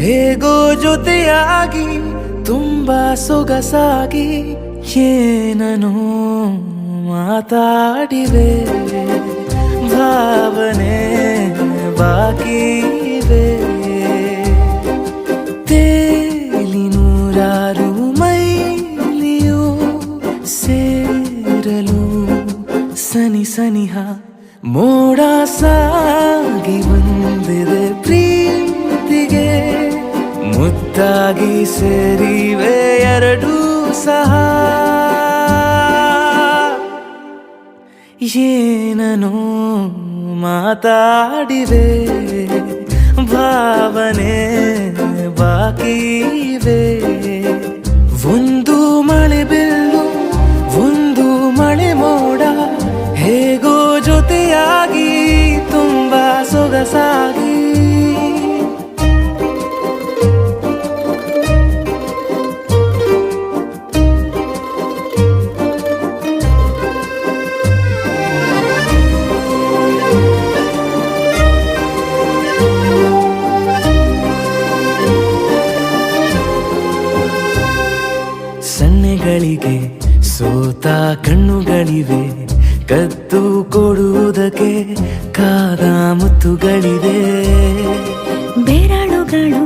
ಹೇಗೋ ಜೊತೆಯಾಗಿ ತುಂಬಾ ಸೊಗಸಾಗಿ ಏನನೋ ಮಾತಾಡಿವೆ ಭಾವನೆ ಬಾಕಿ ಇವೆ ತೇಲಿ ನೂರಾರು ಮೈಲಿಯು ಸೇರಲು ಸನಿ ಸನಿಹ ಮೋಡ ಸಾಗಿ ಬಂದಿದೆ ಪ್ರೀತಿಗೆ ಮುತ್ತಾಗಿ ಸೇರಿವೆ ಎರಡೂ ಸಹ ಏನನೋ ಮಾತಾಡಿವೆ ಭಾವನೆ ಬಾಕಿ ಇವೆ ಒಂದು ಮಳೆ ಬಿಲ್ಲು ಒಂದು ಮಳೆ ಮೋಡ ಹೇಗೋ ಜೊತೆಯಾಗಿ ತುಂಬಾ ಸೊಗಸಾಗಿ ಸನ್ನೆಗಳಿಗೆ ಸೋತ ಕಣ್ಣುಗಳಿವೆ ಕದ್ದು ಕೊಡುವುದಕ್ಕೆ ಕಾದ ಮುತ್ತುಗಳಿವೆ ಬೆರಳುಗಳು